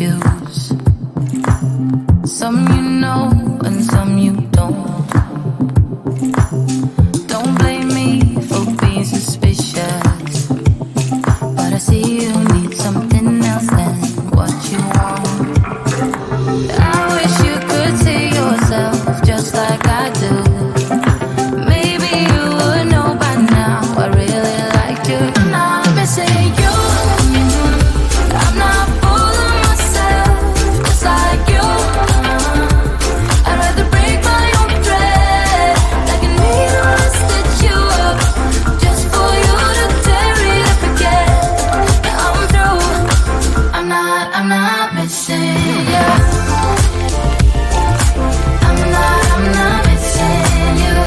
choose. Some you know and some you don't. Don't blame me for being suspicious, but I see you need something else than what you want. I wish you could see yourself just like I do. Maybe you would know by now I really liked you. I'm not missing you. I'm not fooling myself just like you. I'd rather break my own thread like a needle and stitch you up just for you to tear it up again. Now I'm through. I'm not missing you. I'm not missing you.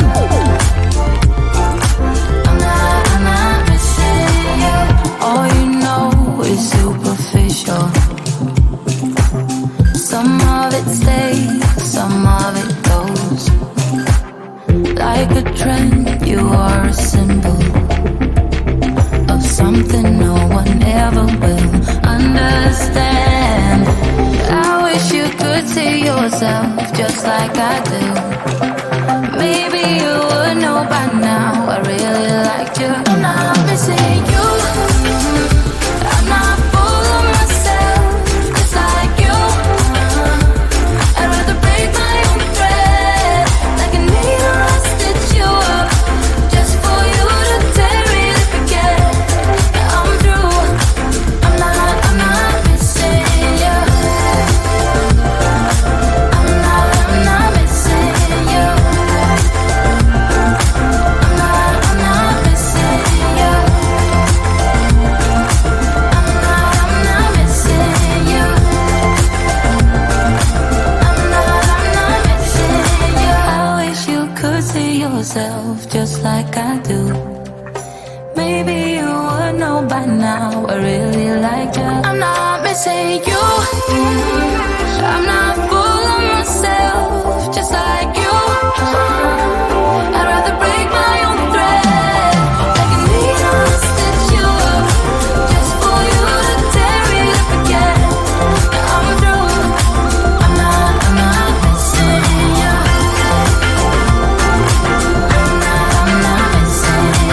I'm not missing you. All you know is superficial. Some of it stays, some of it goes. Like a trend, you are a symbol of something no one ever will understand. I wish you could see yourself just like I do. Maybe you would know by now I really liked you. I'm not missing you. I'm not fooling myself just like you. I'd rather break my own thread like a needle and stitch you up just for you to tear it up again. Now I'm through. I'm not missing you. I'm not missing you. I'm not missing you. I'm not missing you. I'm not missing you. I wish you could see yourself just like I do. Maybe you would know by now I really like you. I'm not missing you. I'm not fooling myself just like you. I'd rather break my own thread like a needle and stitch you up just for you to tear it up again. Now I'm through. I'm not missing you. I'm not missing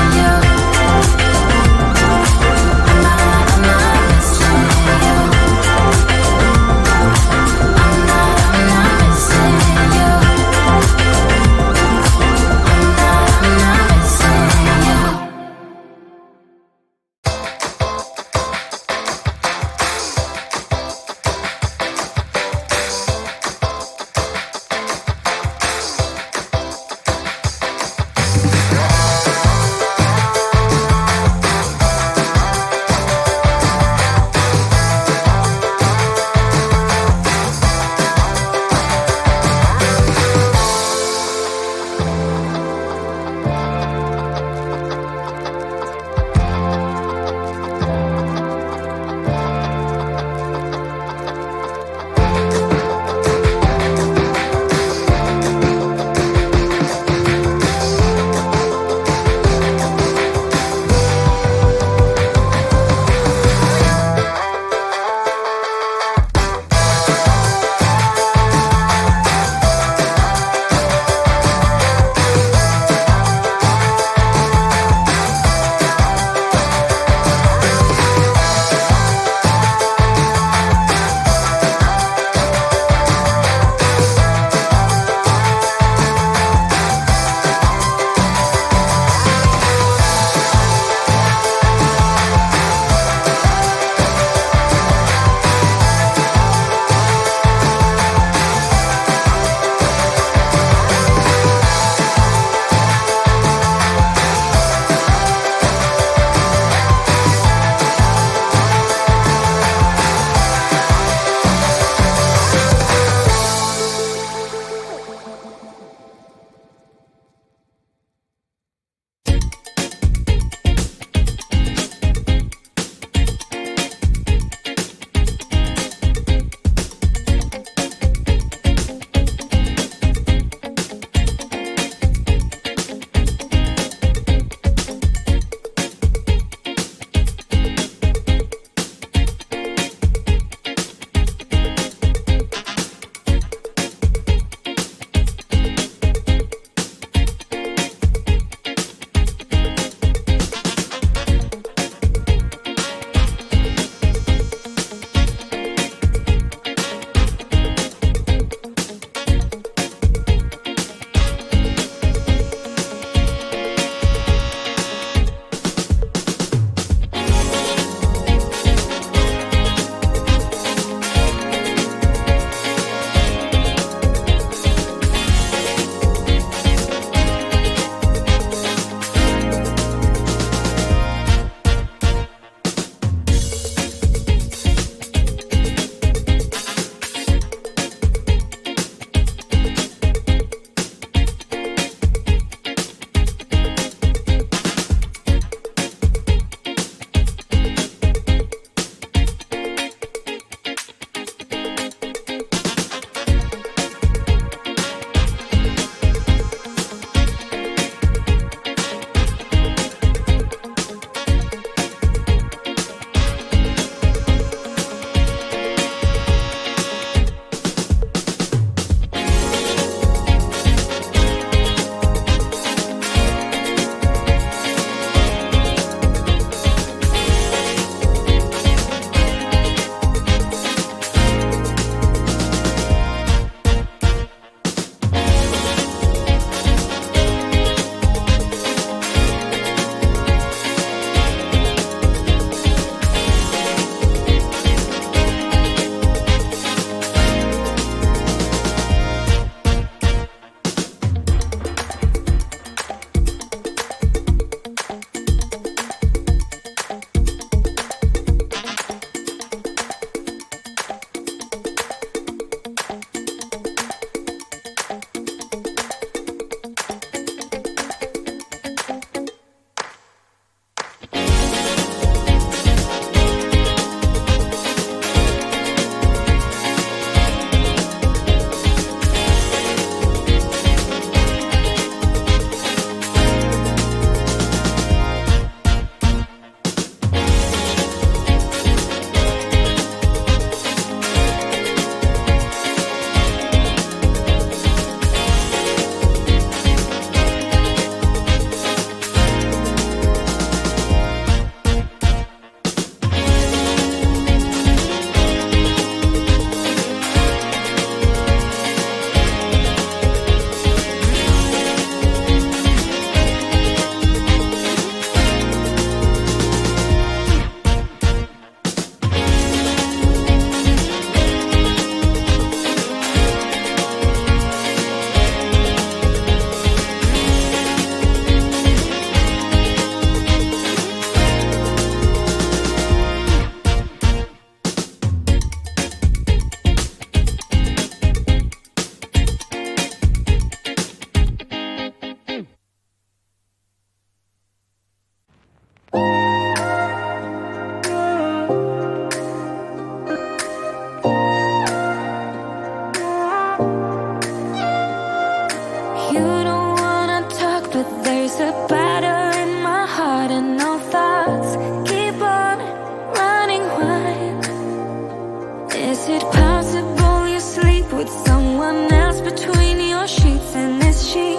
Is it possible you sleep with someone else between your sheets? And is she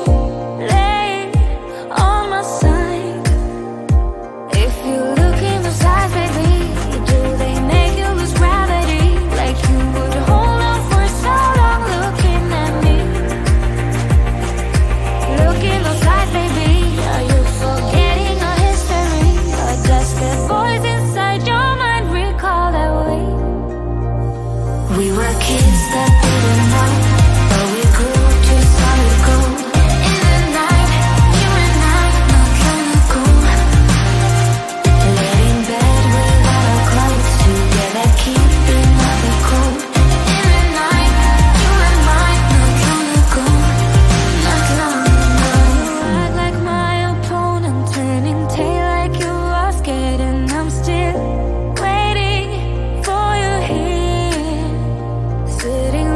laying on my side? If you look in those eyes, baby, do they make you lose gravity? Like you would hold on for so long looking at me. Look in those eyes, baby, are you forgetting our history? Or does the voice inside your mind recall that way? We were kids that didn't know, but we grew to solid gold. In the night, you and I, not long ago, laid in bed without our clothes, together keeping out the cold. In the night, you and I, not long ago, not long ago. You act like my opponent, turning tail like you are scared, and I'm still waiting for you here, sitting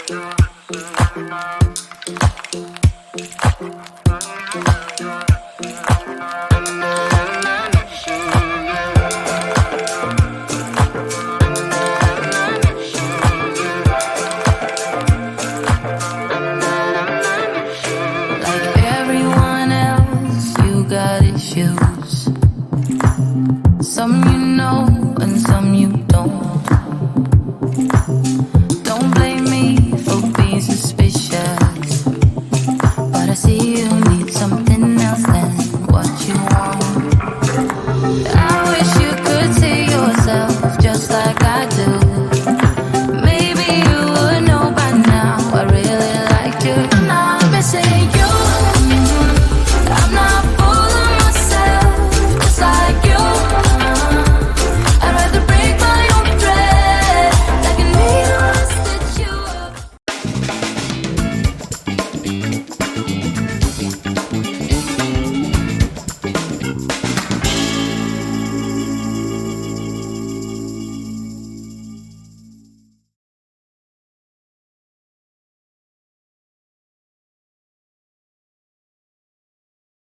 Some you know and some you don't. Don't blame me for being suspicious, but I see you need something else than what you want. I wish you could see yourself just like I